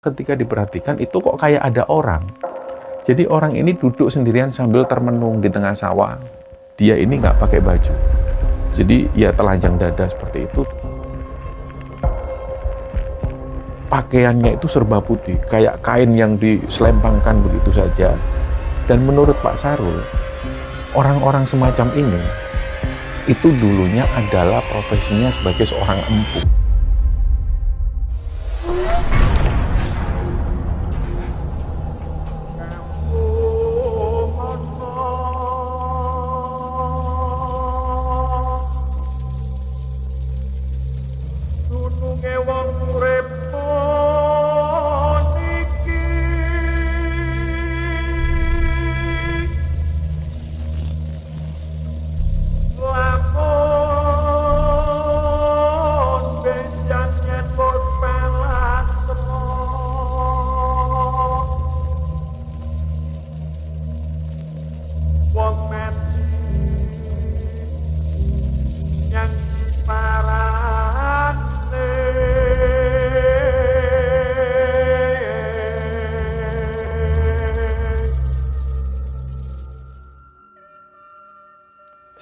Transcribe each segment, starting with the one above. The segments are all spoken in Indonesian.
Ketika diperhatikan itu kok kayak ada orang. Jadi orang ini duduk sendirian sambil termenung di tengah sawah. Dia ini nggak pakai baju. Jadi ya telanjang dada seperti itu. Pakaiannya itu serba putih, kayak kain yang diselempangkan begitu saja. Dan menurut Pak Sarul, orang-orang semacam ini itu dulunya adalah profesinya sebagai seorang empu.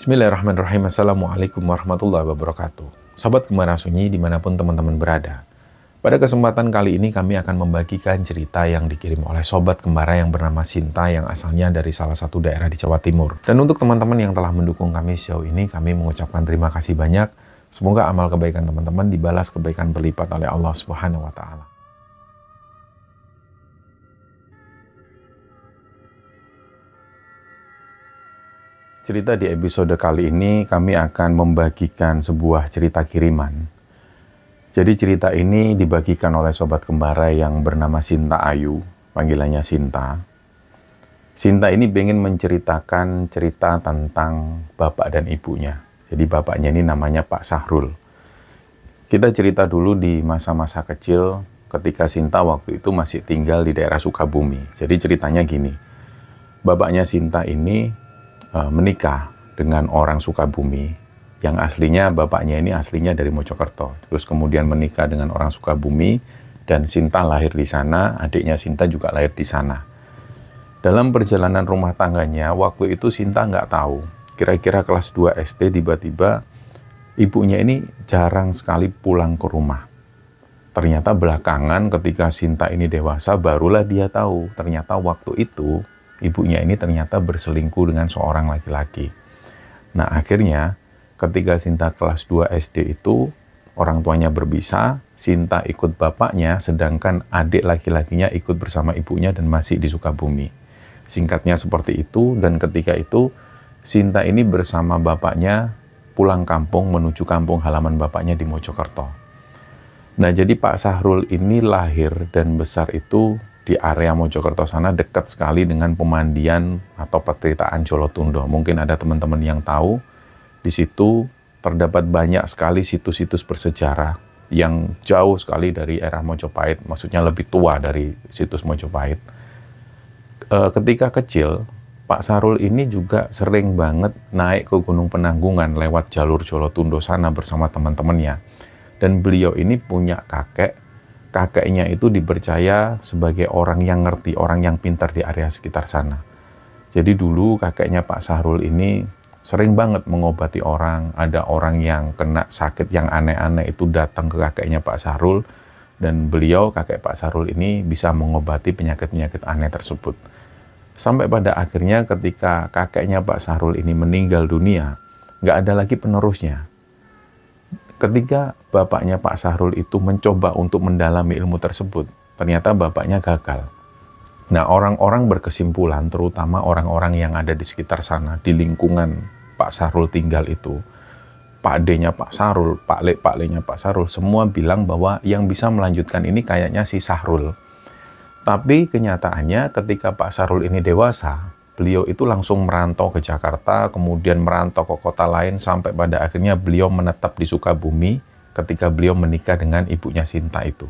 Bismillahirrahmanirrahim. Assalamualaikum warahmatullahi wabarakatuh. Sobat Gemara Sunyi dimanapun teman-teman berada. Pada kesempatan kali ini kami akan membagikan cerita yang dikirim oleh Sobat Gemara yang bernama Sinta yang asalnya dari salah satu daerah di Jawa Timur. Dan untuk teman-teman yang telah mendukung kami sejauh ini, kami mengucapkan terima kasih banyak. Semoga amal kebaikan teman-teman dibalas kebaikan berlipat oleh Allah Subhanahu wa Ta'ala. Cerita di episode kali ini kami akan membagikan sebuah cerita kiriman. Jadi cerita ini dibagikan oleh Sobat Kembara yang bernama Sinta Ayu, panggilannya Sinta. Sinta ini ingin menceritakan cerita tentang bapak dan ibunya. Jadi bapaknya ini namanya Pak Sahrul. Kita cerita dulu di masa-masa kecil ketika Sinta waktu itu masih tinggal di daerah Sukabumi. Jadi ceritanya gini, bapaknya Sinta ini menikah dengan orang Sukabumi yang aslinya bapaknya ini aslinya dari Mojokerto. Terus kemudian menikah dengan orang Sukabumi dan Sinta lahir di sana, adiknya Sinta juga lahir di sana. Dalam perjalanan rumah tangganya waktu itu Sinta nggak tahu, kira-kira kelas 2 SD tiba-tiba ibunya ini jarang sekali pulang ke rumah. Ternyata belakangan ketika Sinta ini dewasa barulah dia tahu ternyata waktu itu ibunya ini ternyata berselingkuh dengan seorang laki-laki. Nah akhirnya ketika Sinta kelas 2 SD itu orang tuanya berpisah, Sinta ikut bapaknya sedangkan adik laki-lakinya ikut bersama ibunya dan masih di Sukabumi. Singkatnya seperti itu, dan ketika itu Sinta ini bersama bapaknya pulang kampung menuju kampung halaman bapaknya di Mojokerto. Nah jadi Pak Sahrul ini lahir dan besar itu di area Mojokerto sana, dekat sekali dengan pemandian atau Petritaan Jolotundo. Mungkin ada teman-teman yang tahu, di situ terdapat banyak sekali situs-situs bersejarah yang jauh sekali dari era Mojopahit, maksudnya lebih tua dari situs Mojopahit. Ketika kecil, Pak Sahrul ini juga sering banget naik ke Gunung Penanggungan lewat jalur Jolotundo sana bersama teman-temannya. Dan beliau ini punya kakeknya itu dipercaya sebagai orang yang ngerti, orang yang pintar di area sekitar sana. Jadi dulu kakeknya Pak Sahrul ini sering banget mengobati orang. Ada orang yang kena sakit yang aneh-aneh itu datang ke kakeknya Pak Sahrul, dan beliau, kakek Pak Sahrul ini bisa mengobati penyakit-penyakit aneh tersebut. Sampai pada akhirnya ketika kakeknya Pak Sahrul ini meninggal dunia, nggak ada lagi penerusnya. Ketika bapaknya Pak Sahrul itu mencoba untuk mendalami ilmu tersebut, ternyata bapaknya gagal. Nah, orang-orang berkesimpulan, terutama orang-orang yang ada di sekitar sana, di lingkungan Pak Sahrul tinggal itu, Pak D-nya Pak Sahrul, Pak Le-nya Pak Sahrul, semua bilang bahwa yang bisa melanjutkan ini kayaknya si Sahrul. Tapi kenyataannya ketika Pak Sahrul ini dewasa, beliau itu langsung merantau ke Jakarta, kemudian merantau ke kota lain, sampai pada akhirnya beliau menetap di Sukabumi ketika beliau menikah dengan ibunya Sinta itu.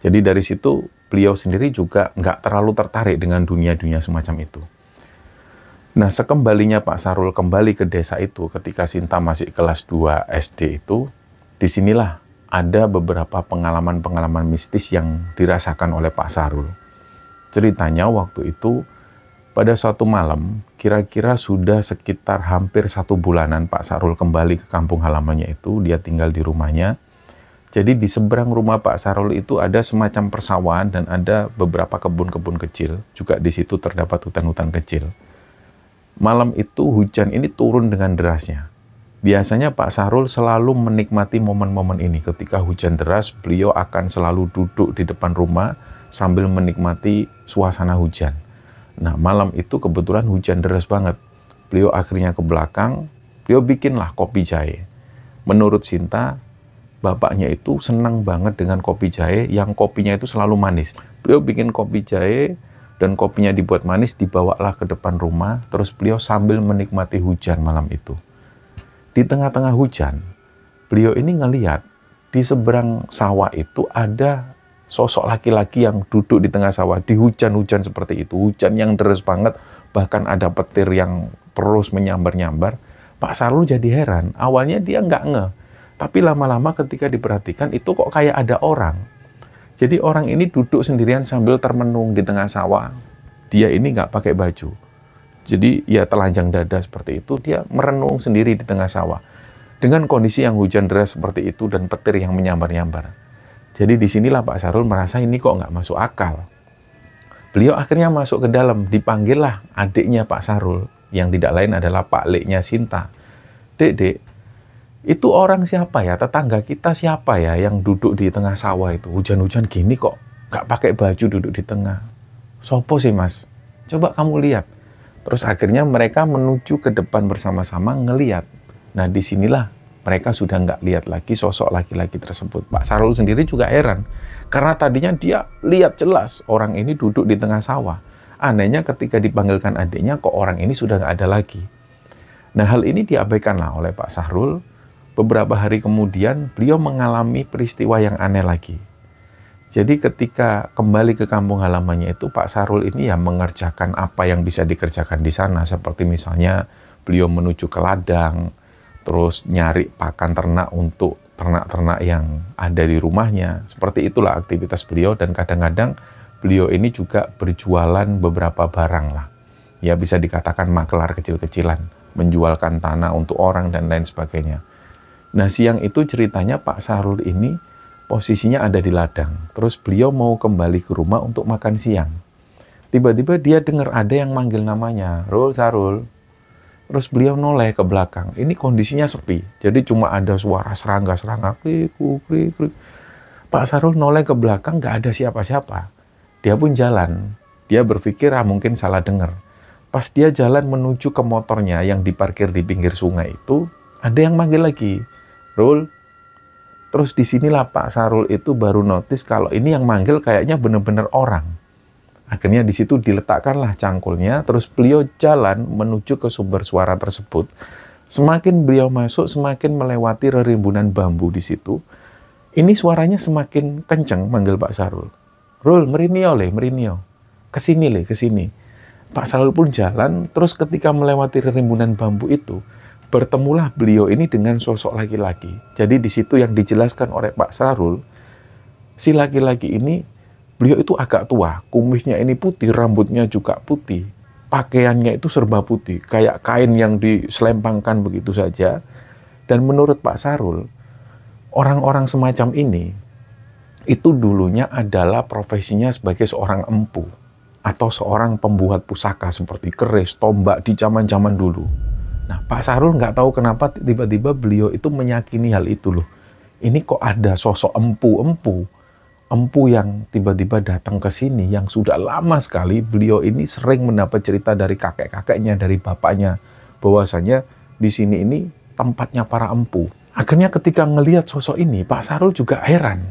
Jadi dari situ beliau sendiri juga nggak terlalu tertarik dengan dunia-dunia semacam itu. Nah, sekembalinya Pak Sahrul kembali ke desa itu ketika Sinta masih kelas 2 SD itu, disinilah ada beberapa pengalaman-pengalaman mistis yang dirasakan oleh Pak Sahrul. Ceritanya waktu itu, pada suatu malam, kira-kira sudah sekitar hampir 1 bulanan Pak Sahrul kembali ke kampung halamannya itu, dia tinggal di rumahnya. Jadi di seberang rumah Pak Sahrul itu ada semacam persawahan dan ada beberapa kebun-kebun kecil. Juga di situ terdapat hutan-hutan kecil. Malam itu hujan ini turun dengan derasnya. Biasanya Pak Sahrul selalu menikmati momen-momen ini. Ketika hujan deras, beliau akan selalu duduk di depan rumah sambil menikmati suasana hujan. Nah, malam itu kebetulan hujan deras banget. Beliau akhirnya ke belakang, beliau bikinlah kopi jahe. Menurut Sinta, bapaknya itu senang banget dengan kopi jahe yang kopinya itu selalu manis. Beliau bikin kopi jahe dan kopinya dibuat manis, dibawalah ke depan rumah, terus beliau sambil menikmati hujan malam itu. Di tengah-tengah hujan, beliau ini ngeliat di seberang sawah itu ada sosok laki-laki yang duduk di tengah sawah di hujan-hujan seperti itu. Hujan yang deras banget, bahkan ada petir yang terus menyambar-nyambar. Pak Sahrul jadi heran. Awalnya dia nggak ngeh. Tapi lama-lama ketika diperhatikan itu kok kayak ada orang. Jadi orang ini duduk sendirian sambil termenung di tengah sawah. Dia ini nggak pakai baju. Jadi ya telanjang dada seperti itu. Dia merenung sendiri di tengah sawah. Dengan kondisi yang hujan deras seperti itu dan petir yang menyambar-nyambar. Jadi disinilah Pak Sahrul merasa ini kok nggak masuk akal. Beliau akhirnya masuk ke dalam, dipanggillah adiknya Pak Sahrul, yang tidak lain adalah Pak Leknya Sinta. Dek, itu orang siapa ya? Tetangga kita siapa ya yang duduk di tengah sawah itu? Hujan-hujan gini kok nggak pakai baju duduk di tengah. Sopo sih mas? Coba kamu lihat. Terus akhirnya mereka menuju ke depan bersama-sama ngeliat. Nah disinilah mereka sudah nggak lihat lagi sosok laki-laki tersebut. Pak Sahrul sendiri juga heran. Karena tadinya dia lihat jelas orang ini duduk di tengah sawah. Anehnya ketika dipanggilkan adiknya, kok orang ini sudah nggak ada lagi. Nah hal ini diabaikanlah oleh Pak Sahrul. Beberapa hari kemudian beliau mengalami peristiwa yang aneh lagi. Jadi ketika kembali ke kampung halamannya itu, Pak Sahrul ini ya mengerjakan apa yang bisa dikerjakan di sana. Seperti misalnya beliau menuju ke ladang, terus nyari pakan ternak untuk ternak-ternak yang ada di rumahnya. Seperti itulah aktivitas beliau dan kadang-kadang beliau ini juga berjualan beberapa barang lah. Ya bisa dikatakan makelar kecil-kecilan, menjualkan tanah untuk orang dan lain sebagainya. Nah siang itu ceritanya Pak Sahrul ini posisinya ada di ladang. Terus beliau mau kembali ke rumah untuk makan siang. Tiba-tiba dia dengar ada yang manggil namanya, Rul, Sahrul. Terus beliau noleh ke belakang. Ini kondisinya sepi. Jadi cuma ada suara serangga-serangga. Krik, krik, krik. Pak Sahrul noleh ke belakang, nggak ada siapa-siapa. Dia pun jalan. Dia berpikir, mungkin salah dengar. Pas dia jalan menuju ke motornya yang diparkir di pinggir sungai itu, ada yang manggil lagi. Rul. Terus disinilah Pak Sahrul itu baru notice kalau ini yang manggil kayaknya benar-benar orang. Akhirnya di situ diletakkanlah cangkulnya, terus beliau jalan menuju ke sumber suara tersebut. Semakin beliau masuk, semakin melewati rerimbunan bambu di situ. Ini suaranya semakin kencang manggil Pak Sahrul. Rul, merinio le, merinio. Kesini le, kesini. Pak Sahrul pun jalan, terus ketika melewati rerimbunan bambu itu, bertemulah beliau ini dengan sosok laki-laki. Jadi di situ yang dijelaskan oleh Pak Sahrul, si laki-laki ini beliau itu agak tua, kumisnya ini putih, rambutnya juga putih. Pakaiannya itu serba putih, kayak kain yang diselempangkan begitu saja. Dan menurut Pak Sahrul, orang-orang semacam ini, itu dulunya adalah profesinya sebagai seorang empu. Atau seorang pembuat pusaka seperti keris, tombak di zaman-zaman dulu. Nah, Pak Sahrul nggak tahu kenapa tiba-tiba beliau itu meyakini hal itu loh. Ini kok ada sosok empu yang tiba-tiba datang ke sini, yang sudah lama sekali beliau ini sering mendapat cerita dari kakek-kakeknya, dari bapaknya, bahwasanya di sini ini tempatnya para empu. Akhirnya ketika ngelihat sosok ini, Pak Sahrul juga heran.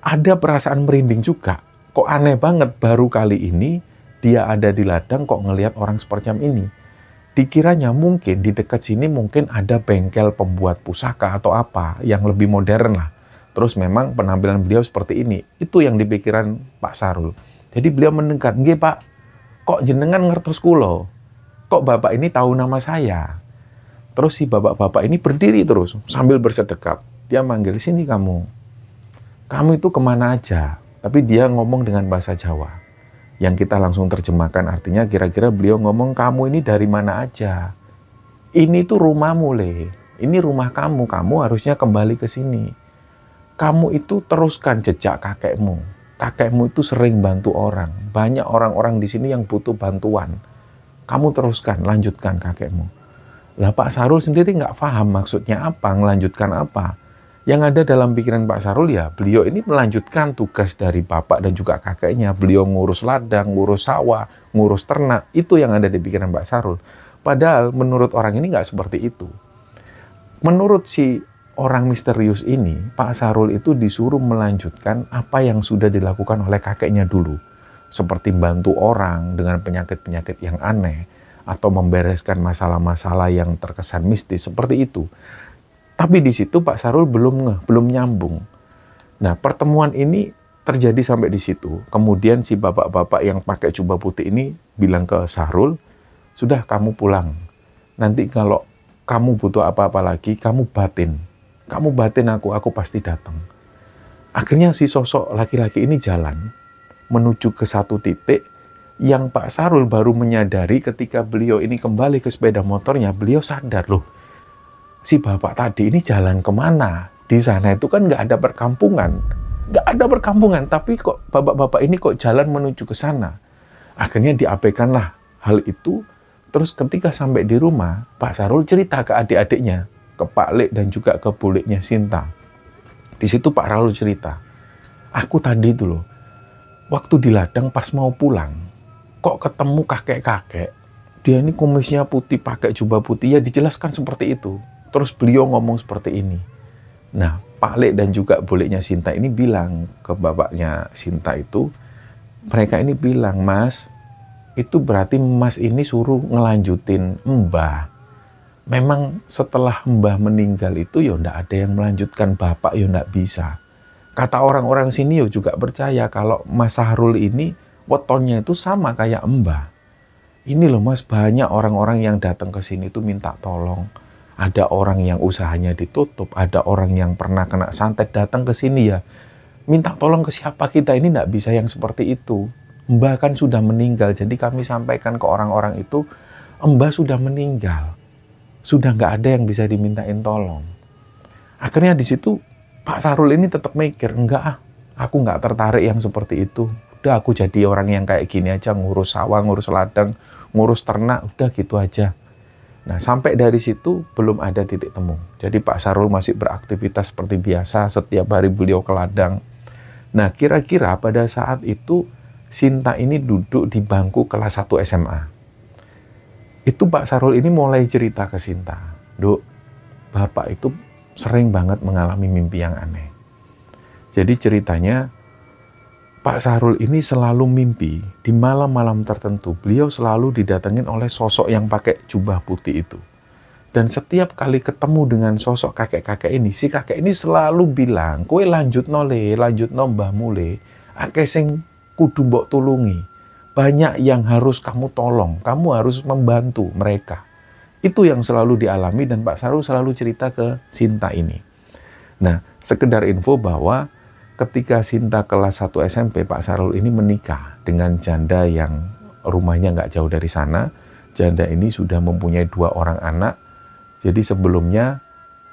Ada perasaan merinding juga. Kok aneh banget, baru kali ini dia ada di ladang kok ngelihat orang seperti ini. Dikiranya mungkin di dekat sini mungkin ada bengkel pembuat pusaka atau apa yang lebih modern lah. Terus memang penampilan beliau seperti ini. Itu yang dipikiran Pak Sahrul. Jadi beliau mendekat, "Nggih Pak, kok jenengan ngertos kulo? Kok Bapak ini tahu nama saya?" Terus si bapak-bapak ini berdiri terus sambil bersedekap. Dia manggil, "Sini kamu." kamu itu kemana aja? Tapi dia ngomong dengan bahasa Jawa. Yang kita langsung terjemahkan artinya kira-kira beliau ngomong, kamu ini dari mana aja? Ini tuh rumahmu, Le. Ini rumah kamu, kamu harusnya kembali ke sini. Kamu itu teruskan jejak kakekmu. Kakekmu itu sering bantu orang. Banyak orang-orang di sini yang butuh bantuan. Kamu teruskan, lanjutkan kakekmu. Lah Pak Sarul sendiri nggak paham maksudnya apa, ngelanjutkan apa. Yang ada dalam pikiran Pak Sarul ya, beliau ini melanjutkan tugas dari bapak dan juga kakeknya. Beliau ngurus ladang, ngurus sawah, ngurus ternak. Itu yang ada di pikiran Pak Sarul. Padahal menurut orang ini nggak seperti itu. Menurut si orang misterius ini, Pak Sarul itu disuruh melanjutkan apa yang sudah dilakukan oleh kakeknya dulu. Seperti bantu orang dengan penyakit-penyakit yang aneh, atau membereskan masalah-masalah yang terkesan mistis, seperti itu. Tapi di situ Pak Sarul belum nyambung. Nah, pertemuan ini terjadi sampai di situ. Kemudian si bapak-bapak yang pakai jubah putih ini bilang ke Sarul, sudah kamu pulang. Nanti kalau kamu butuh apa-apa lagi, kamu batin. Kamu batin aku pasti datang. Akhirnya si sosok laki-laki ini jalan menuju ke satu titik yang Pak Sarul baru menyadari ketika beliau ini kembali ke sepeda motornya. Beliau sadar, loh, si bapak tadi ini jalan kemana? Di sana itu kan nggak ada perkampungan. Nggak ada perkampungan, tapi kok bapak-bapak ini kok jalan menuju ke sana? Akhirnya diabaikanlah hal itu. Terus ketika sampai di rumah, Pak Sarul cerita ke adik-adiknya, ke Pak Lek dan juga ke buliknya Sinta. Di situ Pak Sarul cerita, aku tadi itu loh, waktu di ladang pas mau pulang, kok ketemu kakek-kakek, dia ini kumisnya putih, pakai jubah putih, ya dijelaskan seperti itu. Terus beliau ngomong seperti ini. Nah, Pak Lek dan juga buliknya Sinta ini bilang ke bapaknya Sinta itu, mereka ini bilang, Mas, itu berarti Mas ini suruh ngelanjutin Mbah. Memang setelah Mbah meninggal itu ya ndak ada yang melanjutkan Bapak, ya ndak bisa. Kata orang-orang sini ya juga percaya kalau Mas Sarul ini wetonnya itu sama kayak Mbah. Ini loh Mas, banyak orang-orang yang datang ke sini itu minta tolong. Ada orang yang usahanya ditutup, ada orang yang pernah kena santet datang ke sini ya. Minta tolong ke siapa, kita ini ndak bisa yang seperti itu. Mbah kan sudah meninggal, jadi kami sampaikan ke orang-orang itu, Mbah sudah meninggal. Sudah nggak ada yang bisa dimintain tolong. Akhirnya di situ Pak Sarul ini tetap mikir, enggak, aku nggak tertarik yang seperti itu. Udah aku jadi orang yang kayak gini aja, ngurus sawah, ngurus ladang, ngurus ternak, udah gitu aja. Nah, sampai dari situ belum ada titik temu. Jadi Pak Sarul masih beraktivitas seperti biasa, setiap hari beliau ke ladang. Nah, kira-kira pada saat itu Sinta ini duduk di bangku kelas 1 SMA. Itu Pak Sarul ini mulai cerita ke Sinta, Duk, Bapak itu sering banget mengalami mimpi yang aneh. Jadi ceritanya, Pak Sarul ini selalu mimpi di malam-malam tertentu. Beliau selalu didatengin oleh sosok yang pakai jubah putih itu. Dan setiap kali ketemu dengan sosok kakek-kakek ini, si kakek ini selalu bilang, kowe lanjut no mbahmu le, akeh sing kudu mbok tulungi. Banyak yang harus kamu tolong, kamu harus membantu mereka. Itu yang selalu dialami dan Pak Sarul selalu cerita ke Sinta ini. Nah, sekedar info bahwa ketika Sinta kelas 1 SMP, Pak Sarul ini menikah dengan janda yang rumahnya nggak jauh dari sana. Janda ini sudah mempunyai 2 orang anak. Jadi sebelumnya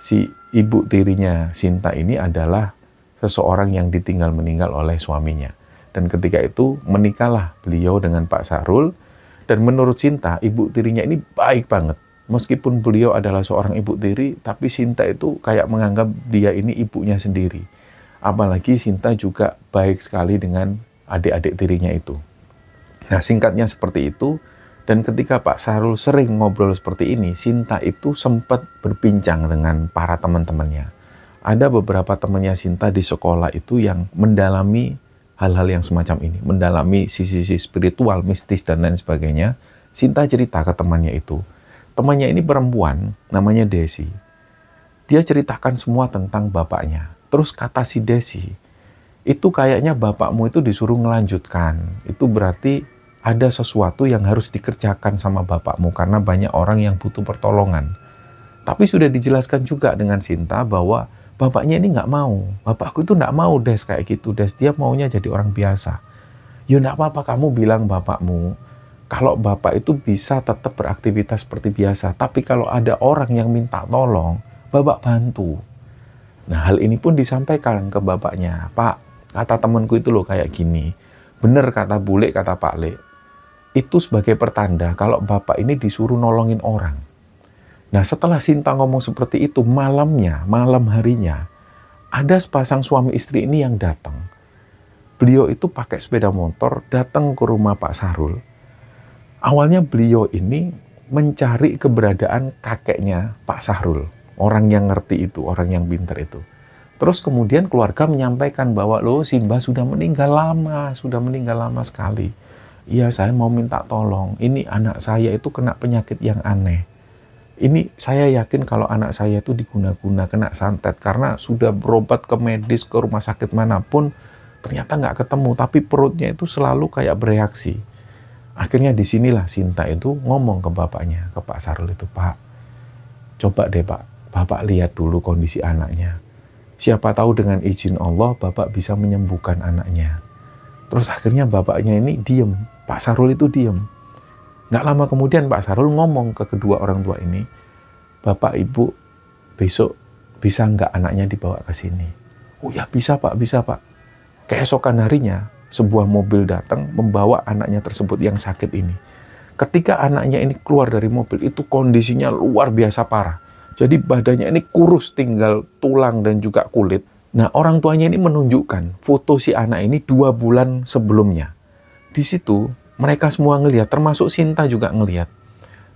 si ibu tirinya Sinta ini adalah seseorang yang ditinggal meninggal oleh suaminya. Dan ketika itu menikahlah beliau dengan Pak Sarul. Dan menurut Sinta, ibu tirinya ini baik banget. Meskipun beliau adalah seorang ibu tiri, tapi Sinta itu kayak menganggap dia ini ibunya sendiri. Apalagi Sinta juga baik sekali dengan adik-adik tirinya itu. Nah, singkatnya seperti itu. Dan ketika Pak Sarul sering ngobrol seperti ini, Sinta itu sempat berbincang dengan para teman-temannya. Ada beberapa temannya Sinta di sekolah itu yang mendalami hal-hal yang semacam ini, mendalami sisi-sisi spiritual, mistis, dan lain sebagainya. Sinta cerita ke temannya itu. Temannya ini perempuan, namanya Desi. Dia ceritakan semua tentang bapaknya. Terus kata si Desi, itu kayaknya bapakmu itu disuruh ngelanjutkan. Itu berarti ada sesuatu yang harus dikerjakan sama bapakmu, karena banyak orang yang butuh pertolongan. Tapi sudah dijelaskan juga dengan Sinta bahwa Bapaknya ini nggak mau. Bapakku itu nggak mau Des kayak gitu Des. Dia maunya jadi orang biasa. Ya nggak apa-apa, kamu bilang bapakmu kalau bapak itu bisa tetap beraktivitas seperti biasa. Tapi kalau ada orang yang minta tolong, bapak bantu. Nah, hal ini pun disampaikan ke bapaknya. Pak, kata temanku itu loh kayak gini. Bener kata bule, kata Pak Le. Itu sebagai pertanda kalau bapak ini disuruh nolongin orang. Nah, setelah Sinta ngomong seperti itu, malam harinya, ada sepasang suami istri ini yang datang. Beliau itu pakai sepeda motor, datang ke rumah Pak Sahrul. Awalnya beliau ini mencari keberadaan kakeknya Pak Sahrul. Orang yang ngerti itu, orang yang pintar itu. Terus kemudian keluarga menyampaikan bahwa loh, Simba sudah meninggal lama sekali. Iya, saya mau minta tolong. Ini anak saya itu kena penyakit yang aneh. Ini saya yakin kalau anak saya itu diguna-guna, kena santet. Karena sudah berobat ke medis, ke rumah sakit manapun, ternyata nggak ketemu. Tapi perutnya itu selalu kayak bereaksi. Akhirnya disinilah Sinta itu ngomong ke bapaknya, ke Pak Sahrul itu, Pak, coba deh Pak, Bapak lihat dulu kondisi anaknya. Siapa tahu dengan izin Allah, Bapak bisa menyembuhkan anaknya. Terus akhirnya bapaknya ini diem, Pak Sahrul itu diem. Nggak lama kemudian Pak Sahrul ngomong ke kedua orang tua ini, Bapak Ibu besok bisa nggak anaknya dibawa ke sini? Oh ya bisa Pak, bisa Pak. Keesokan harinya, sebuah mobil datang membawa anaknya tersebut yang sakit ini. Ketika anaknya ini keluar dari mobil, itu kondisinya luar biasa parah. Jadi badannya ini kurus, tinggal tulang dan juga kulit. Nah, orang tuanya ini menunjukkan foto si anak ini 2 bulan sebelumnya. Di situ, mereka semua ngelihat, termasuk Sinta juga ngelihat.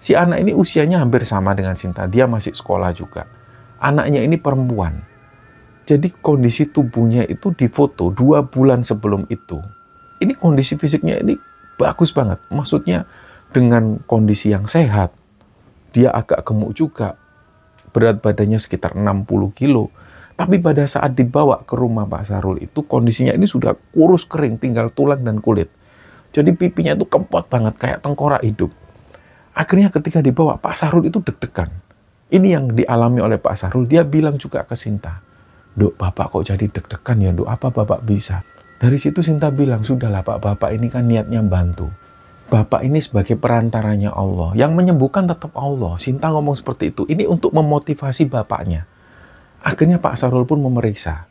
Si anak ini usianya hampir sama dengan Sinta, dia masih sekolah juga. Anaknya ini perempuan. Jadi kondisi tubuhnya itu difoto 2 bulan sebelum itu. Ini kondisi fisiknya ini bagus banget. Maksudnya dengan kondisi yang sehat. Dia agak gemuk juga. Berat badannya sekitar 60 kilo. Tapi pada saat dibawa ke rumah Pak Sahrul itu kondisinya ini sudah kurus kering, tinggal tulang dan kulit. Jadi pipinya itu kempot banget, kayak tengkorak hidup. Akhirnya ketika dibawa, Pak Sahrul itu deg-degan. Ini yang dialami oleh Pak Sahrul. Dia bilang juga ke Sinta, Duk, Bapak kok jadi deg-degan ya, Duk? Apa Bapak bisa? Dari situ Sinta bilang, sudahlah Pak, Bapak ini kan niatnya bantu. Bapak ini sebagai perantaranya Allah. Yang menyembuhkan tetap Allah. Sinta ngomong seperti itu. Ini untuk memotivasi bapaknya. Akhirnya Pak Sahrul pun memeriksa.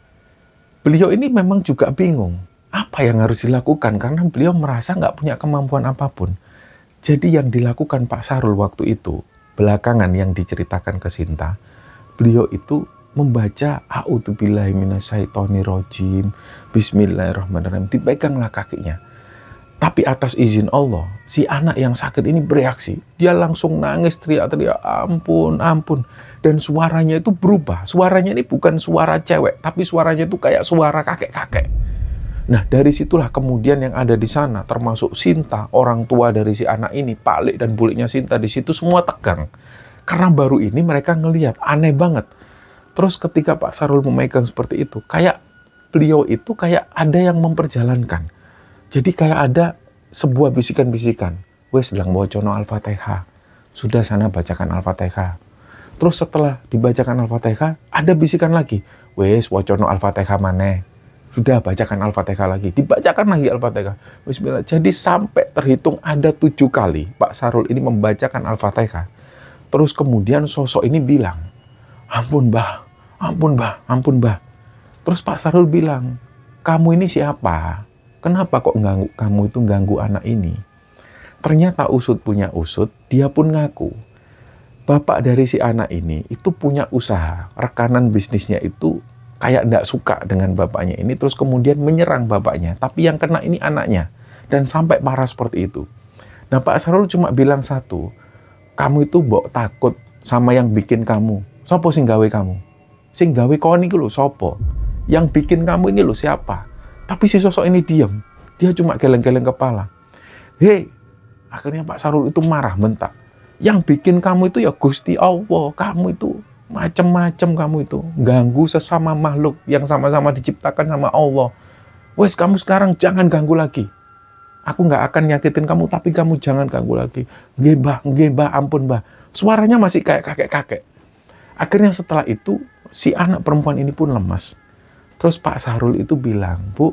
Beliau ini memang juga bingung. Apa yang harus dilakukan? Karena beliau merasa nggak punya kemampuan apapun. Jadi yang dilakukan Pak Sahrul waktu itu, belakangan yang diceritakan ke Sinta, beliau itu membaca A'udzubillahi minasyaitonirrajim, Bismillahirrahmanirrahim, dipeganglah kakinya. Tapi atas izin Allah, si anak yang sakit ini bereaksi. Dia langsung nangis, teriak-teriak, ampun, ampun. Dan suaranya itu berubah. Suaranya ini bukan suara cewek, tapi suaranya itu kayak suara kakek-kakek. Nah, dari situlah kemudian yang ada di sana, termasuk Sinta, orang tua dari si anak ini, Pak Le dan buliknya Sinta, di situ semua tegang. Karena baru ini mereka ngelihat, aneh banget. Terus ketika Pak Sahrul memegang seperti itu, kayak beliau itu kayak ada yang memperjalankan. Jadi kayak ada sebuah bisikan-bisikan. Wes sedang wacono Al-Fatihah. Sudah sana bacakan Al-Fatihah. Terus setelah dibacakan Al-Fatihah, ada bisikan lagi. Wes wacono Al-Fatihah maneh. Sudah bacakan Al-Fatihah lagi. Dibacakan lagi Al-Fatihah. Bismillah. Jadi sampai terhitung ada 7 kali Pak Sahrul ini membacakan Al-Fatihah. Terus kemudian sosok ini bilang, ampun Mbah, ampun Mbah, ampun Mbah. Terus Pak Sahrul bilang, kamu ini siapa? Kenapa kok kamu itu ganggu anak ini? Ternyata usut punya usut, dia pun ngaku. Bapak dari si anak ini itu punya usaha, rekanan bisnisnya itu kayak nggak suka dengan bapaknya ini, terus kemudian menyerang bapaknya. Tapi yang kena ini anaknya, dan sampai parah seperti itu. Nah Pak Sahrul cuma bilang satu, kamu itu mbok takut sama yang bikin kamu. Sopo sing gawe kamu? Sing gawe kon iki lho sopo? Yang bikin kamu ini lho siapa? Tapi si sosok ini diam. Dia cuma geleng-geleng kepala. Hei, akhirnya Pak Sahrul itu marah mentak. Yang bikin kamu itu ya Gusti Allah. Kamu itu macem-macem, kamu itu ganggu sesama makhluk yang sama-sama diciptakan sama Allah. Wes, kamu sekarang jangan ganggu lagi. Aku nggak akan nyakitin kamu, tapi kamu jangan ganggu lagi. Nggih, Mbah, ampun, Mbah. Suaranya masih kayak kakek-kakek. Akhirnya setelah itu, Si anak perempuan ini pun lemas. Terus Pak Sahrul itu bilang, "Bu,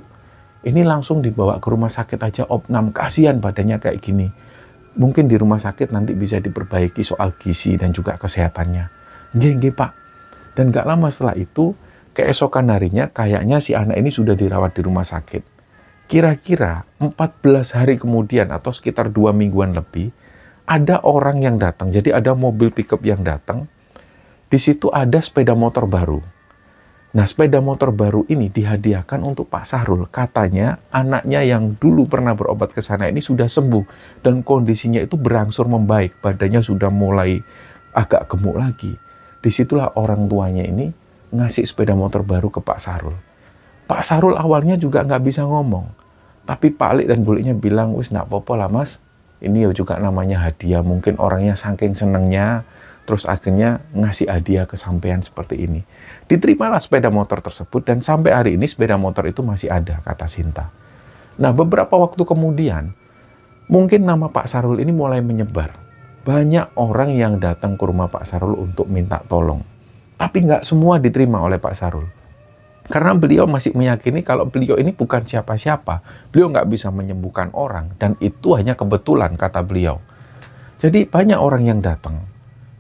ini langsung dibawa ke rumah sakit aja, opnam, kasihan badannya kayak gini. Mungkin di rumah sakit nanti bisa diperbaiki soal gizi dan juga kesehatannya." Nggih, Pak. Dan gak lama setelah itu, keesokan harinya kayaknya si anak ini sudah dirawat di rumah sakit. Kira-kira 14 hari kemudian atau sekitar 2 mingguan lebih, ada orang yang datang. Jadi ada mobil pickup yang datang. Di situ ada sepeda motor baru. Nah, sepeda motor baru ini dihadiahkan untuk Pak Sahrul. Katanya anaknya yang dulu pernah berobat ke sana ini sudah sembuh dan kondisinya itu berangsur membaik. Badannya sudah mulai agak gemuk lagi. Disitulah orang tuanya ini ngasih sepeda motor baru ke Pak Sahrul. Pak Sahrul awalnya juga nggak bisa ngomong. Tapi Pak Alik dan Bu Liknya bilang, "Wis nggak apa-apa lah Mas. Ini ya juga namanya hadiah. Mungkin orangnya saking senengnya, terus akhirnya ngasih hadiah ke sampean seperti ini." Diterimalah sepeda motor tersebut dan sampai hari ini sepeda motor itu masih ada, kata Sinta. Nah, beberapa waktu kemudian, mungkin nama Pak Sahrul ini mulai menyebar. Banyak orang yang datang ke rumah Pak Sahrul untuk minta tolong. Tapi nggak semua diterima oleh Pak Sahrul. Karena beliau masih meyakini kalau beliau ini bukan siapa-siapa. Beliau nggak bisa menyembuhkan orang. Dan itu hanya kebetulan, kata beliau. Jadi banyak orang yang datang.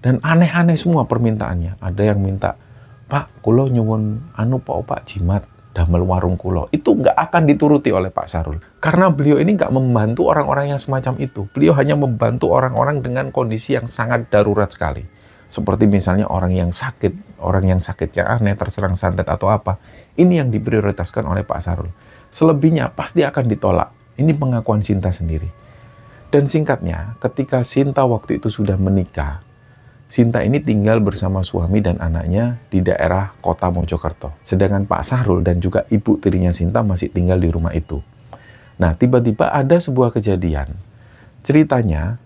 Dan aneh-aneh semua permintaannya. Ada yang minta, "Pak, kulo nyuwun Pak jimat damel warung kulo." Itu nggak akan dituruti oleh Pak Sahrul. Karena beliau ini nggak membantu orang-orang yang semacam itu. Beliau hanya membantu orang-orang dengan kondisi yang sangat darurat sekali. Seperti misalnya orang yang sakit yang aneh, terserang santet atau apa. Ini yang diprioritaskan oleh Pak Sahrul. Selebihnya pasti akan ditolak. Ini pengakuan Sinta sendiri. Dan singkatnya, ketika Sinta waktu itu sudah menikah, Sinta ini tinggal bersama suami dan anaknya di daerah kota Mojokerto. Sedangkan Pak Sahrul dan juga ibu tirinya Sinta masih tinggal di rumah itu. Nah, tiba-tiba ada sebuah kejadian. Ceritanya,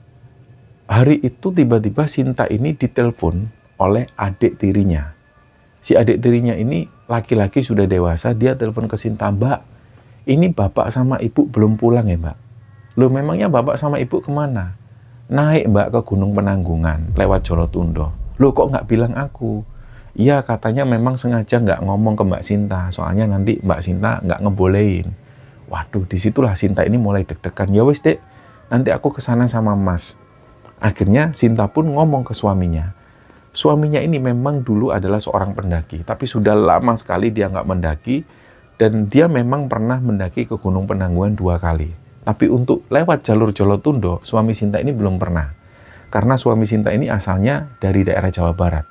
hari itu tiba-tiba Sinta ini ditelepon oleh adik tirinya. Si adik tirinya ini laki-laki sudah dewasa, dia telepon ke Sinta, "Mbak, ini bapak sama ibu belum pulang ya Mbak?" "Loh, memangnya bapak sama ibu kemana?" "Naik Mbak ke Gunung Penanggungan lewat Jolotundo." "Loh, kok nggak bilang aku?" "Iya, katanya memang sengaja nggak ngomong ke Mbak Sinta, soalnya nanti Mbak Sinta nggak ngebolehin." Waduh, disitulah Sinta ini mulai deg-degan. "Ya wis dek, nanti aku kesana sama Mas." Akhirnya Sinta pun ngomong ke suaminya. Suaminya ini memang dulu adalah seorang pendaki, tapi sudah lama sekali dia nggak mendaki, dan dia memang pernah mendaki ke Gunung Penanggungan 2 kali. Tapi untuk lewat jalur Jolotundo, suami Sinta ini belum pernah. Karena suami Sinta ini asalnya dari daerah Jawa Barat.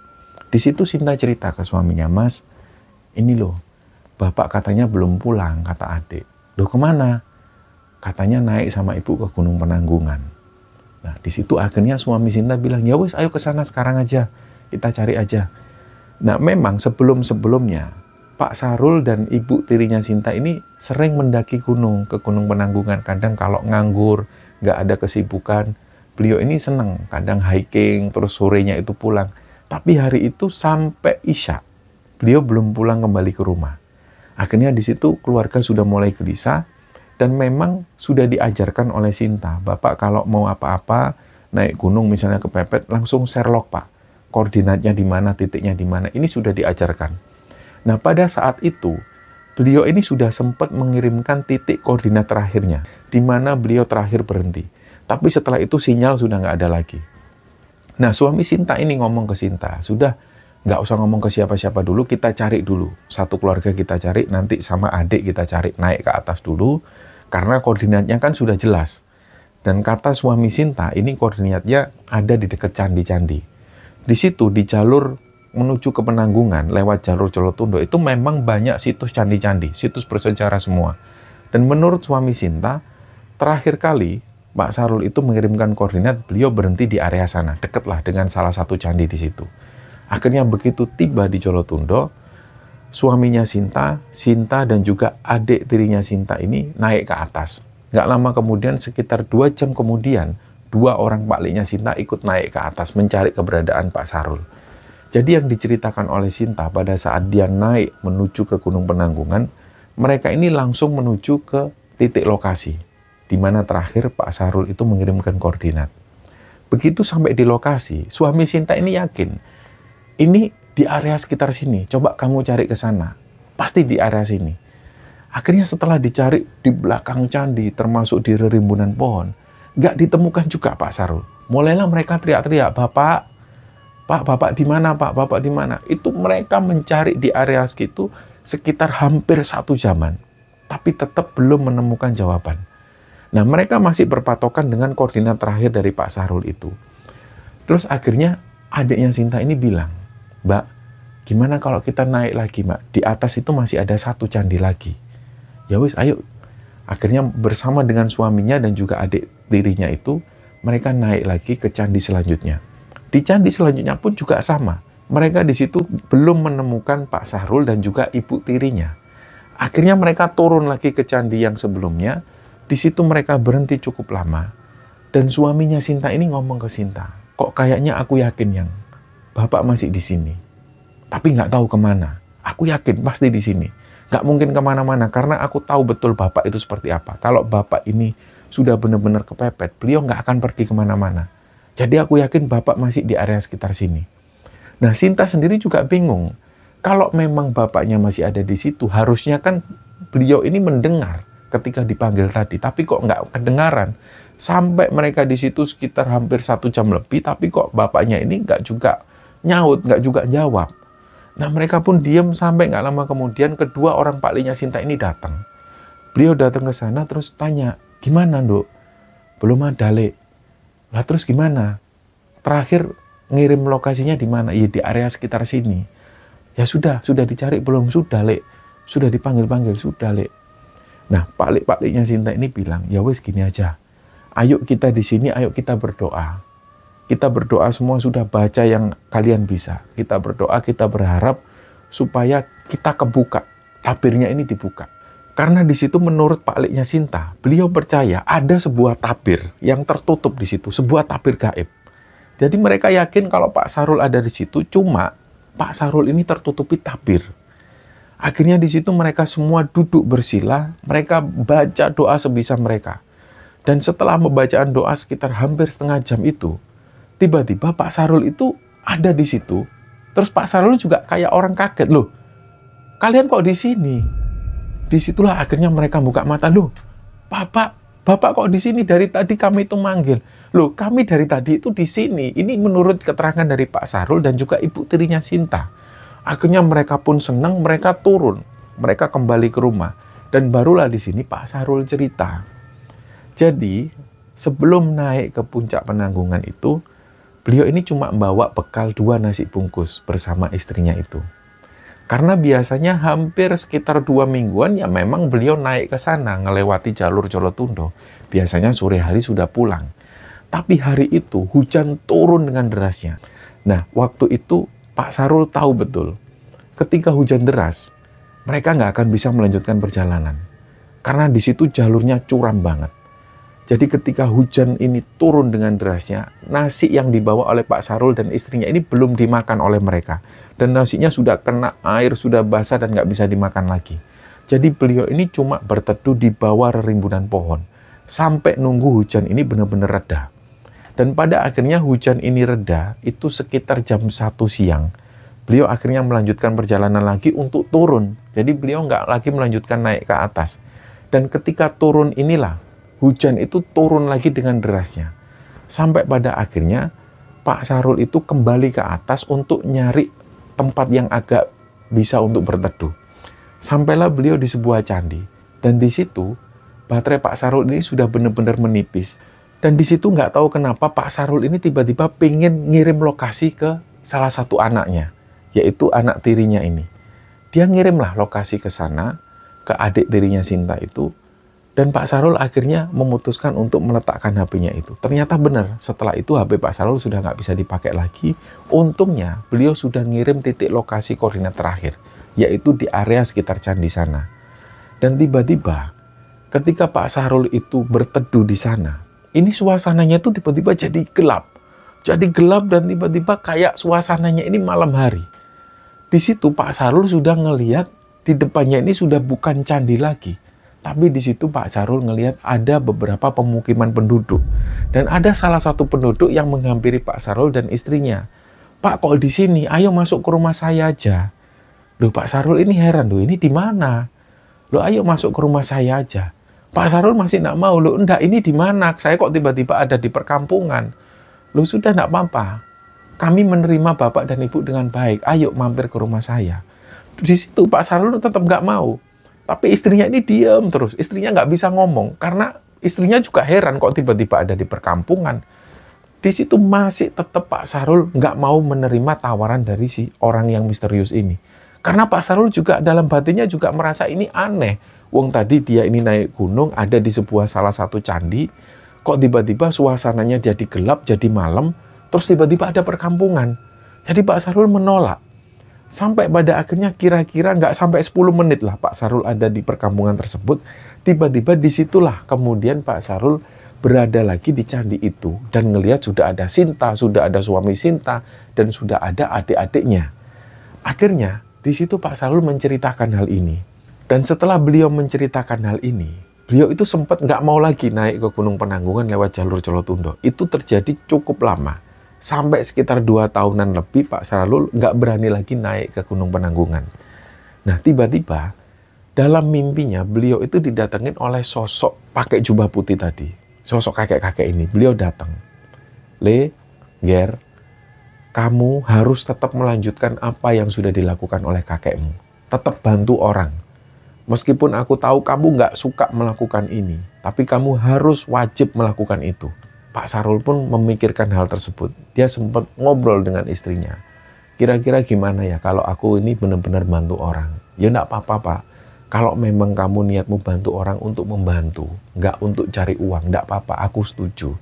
Di situ Sinta cerita ke suaminya, "Mas, ini loh, bapak katanya belum pulang," kata adik. "Loh, kemana?" "Katanya naik sama ibu ke Gunung Penanggungan." Nah, di situ akhirnya suami Sinta bilang, "Ya wis, ayo ke sana sekarang aja. Kita cari aja." Nah, memang sebelum-sebelumnya Pak Sahrul dan ibu tirinya Sinta ini sering mendaki gunung, ke Gunung Penanggungan. Kadang kalau nganggur, nggak ada kesibukan, beliau ini seneng. Kadang hiking, terus sorenya itu pulang. Tapi hari itu sampai Isya, beliau belum pulang kembali ke rumah. Akhirnya di situ keluarga sudah mulai gelisah. Dan memang sudah diajarkan oleh Sinta, bapak kalau mau apa-apa, naik gunung misalnya kepepet, langsung Sherlock Pak. Koordinatnya di mana, titiknya di mana, ini sudah diajarkan. Nah, pada saat itu, beliau ini sudah sempat mengirimkan titik koordinat terakhirnya, di mana beliau terakhir berhenti. Tapi setelah itu sinyal sudah nggak ada lagi. Nah, suami Sinta ini ngomong ke Sinta, "Sudah, nggak usah ngomong ke siapa-siapa dulu, kita cari dulu. Satu keluarga kita cari, nanti sama adik kita cari, naik ke atas dulu. Karena koordinatnya kan sudah jelas." Dan kata suami Sinta, ini koordinatnya ada di dekat candi-candi. Di situ, di jalur menuju ke Penanggungan, lewat jalur Jolotundo, itu memang banyak situs candi-candi, situs bersejarah semua. Dan menurut suami Sinta, terakhir kali Pak Sahrul itu mengirimkan koordinat, beliau berhenti di area sana, dekatlah dengan salah satu candi di situ. Akhirnya begitu tiba di Jolotundo, suaminya Sinta dan juga adik tirinya Sinta ini naik ke atas. Nggak lama kemudian, sekitar 2 jam kemudian, 2 orang Pak Liknya Sinta ikut naik ke atas mencari keberadaan Pak Sahrul. Jadi yang diceritakan oleh Sinta pada saat dia naik menuju ke Gunung Penanggungan, mereka ini langsung menuju ke titik lokasi, di mana terakhir Pak Sahrul itu mengirimkan koordinat. Begitu sampai di lokasi, suami Sinta ini yakin, ini di area sekitar sini. Coba kamu cari ke sana. Pasti di area sini. Akhirnya setelah dicari di belakang candi, termasuk di rerimbunan pohon, nggak ditemukan juga Pak Sarul. Mulailah mereka teriak-teriak, Bapak di mana Pak? Bapak di mana? Itu mereka mencari di area segitu sekitar hampir 1 jaman. Tapi tetap belum menemukan jawaban. Nah, mereka masih berpatokan dengan koordinat terakhir dari Pak Sarul itu. Terus akhirnya adiknya Sinta ini bilang, Mbak, gimana kalau kita naik lagi, Mbak? Di atas itu masih ada 1 candi lagi. Ya wis, ayo. Akhirnya bersama dengan suaminya dan juga adik tirinya itu, mereka naik lagi ke candi selanjutnya. Di candi selanjutnya pun juga sama. Mereka di situ belum menemukan Pak Sarul dan juga ibu tirinya. Akhirnya mereka turun lagi ke candi yang sebelumnya. Di situ mereka berhenti cukup lama. Dan suaminya Sinta ini ngomong ke Sinta, kok kayaknya aku yakin yang Bapak masih di sini. Tapi nggak tahu kemana. Aku yakin pasti di sini. Nggak mungkin kemana-mana karena aku tahu betul Bapak itu seperti apa. Kalau Bapak ini sudah benar-benar kepepet, beliau nggak akan pergi kemana-mana. Jadi aku yakin Bapak masih di area sekitar sini. Nah, Sinta sendiri juga bingung. Kalau memang Bapaknya masih ada di situ, harusnya kan beliau ini mendengar ketika dipanggil tadi. Tapi kok nggak kedengaran. Sampai mereka di situ sekitar hampir 1 jam lebih, tapi kok Bapaknya ini nggak juga nyaut, nggak juga jawab. Nah, mereka pun diam sampai nggak lama kemudian kedua orang Pak Linya Sinta ini datang. Beliau datang ke sana terus tanya, gimana, Nduk? Belum ada, Lek. Lah terus gimana? Terakhir ngirim lokasinya di mana? Ya di area sekitar sini. Ya sudah dicari belum? Sudah, Lek. Sudah dipanggil-panggil, sudah, Lek. Nah, Pak Linya Sinta ini bilang, ya wes gini aja. Ayo kita di sini, ayo kita berdoa. Kita berdoa semua sudah baca yang kalian bisa. Kita berdoa, kita berharap supaya kita kebuka. Tabirnya ini dibuka. Karena di situ menurut Pak Linya Sinta, beliau percaya ada sebuah tabir yang tertutup di situ. Sebuah tabir gaib. Jadi mereka yakin kalau Pak Sarul ada di situ, cuma Pak Sarul ini tertutupi tabir. Akhirnya di situ mereka semua duduk bersila, mereka baca doa sebisa mereka. Dan setelah pembacaan doa sekitar hampir setengah jam itu, tiba-tiba Pak Sarul itu ada di situ. Terus Pak Sarul juga kayak orang kaget, loh, kalian kok di sini? Disitulah akhirnya mereka buka mata, loh, Bapak kok di sini? Dari tadi kami itu manggil. Loh, kami dari tadi itu di sini. Ini menurut keterangan dari Pak Sarul dan juga ibu tirinya Sinta. Akhirnya mereka pun senang, mereka turun. Mereka kembali ke rumah. Dan barulah di sini Pak Sarul cerita. Jadi, sebelum naik ke puncak Penanggungan itu, beliau ini cuma bawa bekal 2 nasi bungkus bersama istrinya itu. Karena biasanya hampir sekitar 2 mingguan ya memang beliau naik ke sana, ngelewati jalur Jolotundo. Biasanya sore hari sudah pulang. Tapi hari itu hujan turun dengan derasnya. Nah, waktu itu Pak Sarul tahu betul, ketika hujan deras, mereka nggak akan bisa melanjutkan perjalanan. Karena di situ jalurnya curam banget. Jadi ketika hujan ini turun dengan derasnya, nasi yang dibawa oleh Pak Sarul dan istrinya ini belum dimakan oleh mereka. Dan nasinya sudah kena air, sudah basah dan nggak bisa dimakan lagi. Jadi beliau ini cuma berteduh di bawah rerimbunan pohon. Sampai nunggu hujan ini benar-benar reda. Dan pada akhirnya hujan ini reda, itu sekitar jam 1 siang. Beliau akhirnya melanjutkan perjalanan lagi untuk turun. Jadi beliau nggak lagi melanjutkan naik ke atas. Dan ketika turun inilah, hujan itu turun lagi dengan derasnya. Sampai pada akhirnya Pak Sarul itu kembali ke atas untuk nyari tempat yang agak bisa untuk berteduh. Sampailah beliau di sebuah candi. Dan di situ baterai Pak Sarul ini sudah benar-benar menipis. Dan di situ nggak tahu kenapa Pak Sarul ini tiba-tiba pengen ngirim lokasi ke salah satu anaknya. Yaitu anak tirinya ini. Dia ngirimlah lokasi ke sana, ke adik tirinya Sinta itu. Dan Pak Sarul akhirnya memutuskan untuk meletakkan HP-nya itu. Ternyata benar, setelah itu HP Pak Sarul sudah nggak bisa dipakai lagi. Untungnya, beliau sudah ngirim titik lokasi koordinat terakhir, yaitu di area sekitar candi sana. Dan tiba-tiba, ketika Pak Sarul itu berteduh di sana, ini suasananya itu tiba-tiba jadi gelap. Jadi gelap dan tiba-tiba kayak suasananya ini malam hari. Di situ Pak Sarul sudah ngelihat di depannya ini sudah bukan candi lagi. Tapi di situ Pak Sarul ngelihat ada beberapa pemukiman penduduk. Dan ada salah satu penduduk yang menghampiri Pak Sarul dan istrinya. Pak kok di sini, ayo masuk ke rumah saya aja. Loh Pak Sarul ini heran, loh ini di mana? Loh ayo masuk ke rumah saya aja. Pak Sarul masih nggak mau, loh enggak ini di mana? Saya kok tiba-tiba ada di perkampungan. Loh sudah nggak apa-apa. Kami menerima Bapak dan Ibu dengan baik, ayo mampir ke rumah saya. Di situ Pak Sarul tetap nggak mau. Tapi istrinya ini diam terus, istrinya nggak bisa ngomong. Karena istrinya juga heran kok tiba-tiba ada di perkampungan. Di situ masih tetap Pak Sarul nggak mau menerima tawaran dari si orang yang misterius ini. Karena Pak Sarul juga dalam batinnya juga merasa ini aneh. Wong tadi dia ini naik gunung, ada di sebuah salah satu candi, kok tiba-tiba suasananya jadi gelap, jadi malam, terus tiba-tiba ada perkampungan. Jadi Pak Sarul menolak. Sampai pada akhirnya kira-kira nggak sampai 10 menit lah Pak Sarul ada di perkampungan tersebut. Tiba-tiba disitulah kemudian Pak Sarul berada lagi di candi itu. Dan ngelihat sudah ada Sinta, sudah ada suami Sinta, dan sudah ada adik-adiknya. Akhirnya di situ Pak Sarul menceritakan hal ini. Dan setelah beliau menceritakan hal ini, beliau itu sempat nggak mau lagi naik ke Gunung Penanggungan lewat jalur Colotundo. Itu terjadi cukup lama. Sampai sekitar 2 tahunan lebih Pak Sarul nggak berani lagi naik ke Gunung Penanggungan. Nah tiba-tiba dalam mimpinya beliau itu didatengin oleh sosok pakai jubah putih tadi. Sosok kakek-kakek ini. Beliau datang. Ger, kamu harus tetap melanjutkan apa yang sudah dilakukan oleh kakekmu. Tetap bantu orang. Meskipun aku tahu kamu nggak suka melakukan ini, tapi kamu harus wajib melakukan itu. Pak Sarul pun memikirkan hal tersebut. Dia sempat ngobrol dengan istrinya. Kira-kira gimana ya kalau aku ini benar-benar bantu orang? Ya nggak apa-apa Pak. Kalau memang kamu niatmu bantu orang untuk membantu, nggak untuk cari uang, nggak apa-apa, aku setuju.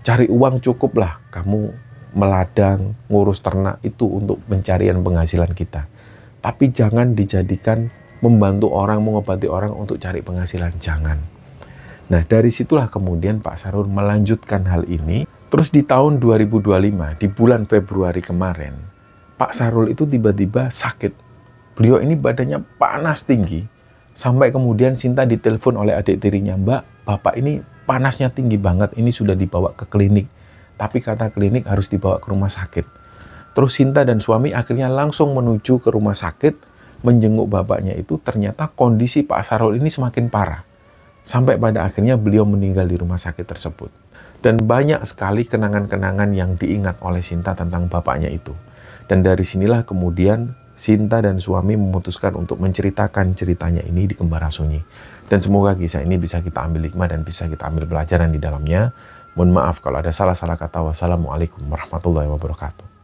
Cari uang cukuplah, kamu meladang, ngurus ternak itu untuk pencarian penghasilan kita. Tapi jangan dijadikan membantu orang, mengobati orang untuk cari penghasilan, jangan. Nah, dari situlah kemudian Pak Sarul melanjutkan hal ini. Terus di tahun 2025, di bulan Februari kemarin, Pak Sarul itu tiba-tiba sakit. Beliau ini badannya panas tinggi. Sampai kemudian Sinta ditelepon oleh adik tirinya, Mbak, Bapak ini panasnya tinggi banget, ini sudah dibawa ke klinik. Tapi kata klinik harus dibawa ke rumah sakit. Terus Sinta dan suami akhirnya langsung menuju ke rumah sakit, menjenguk bapaknya itu. Ternyata kondisi Pak Sarul ini semakin parah. Sampai pada akhirnya beliau meninggal di rumah sakit tersebut. Dan banyak sekali kenangan-kenangan yang diingat oleh Sinta tentang bapaknya itu. Dan dari sinilah kemudian Sinta dan suami memutuskan untuk menceritakan ceritanya ini di Kembara Sunyi. Dan semoga kisah ini bisa kita ambil hikmah dan bisa kita ambil pelajaran di dalamnya. Mohon maaf kalau ada salah-salah kata. Wassalamualaikum warahmatullahi wabarakatuh.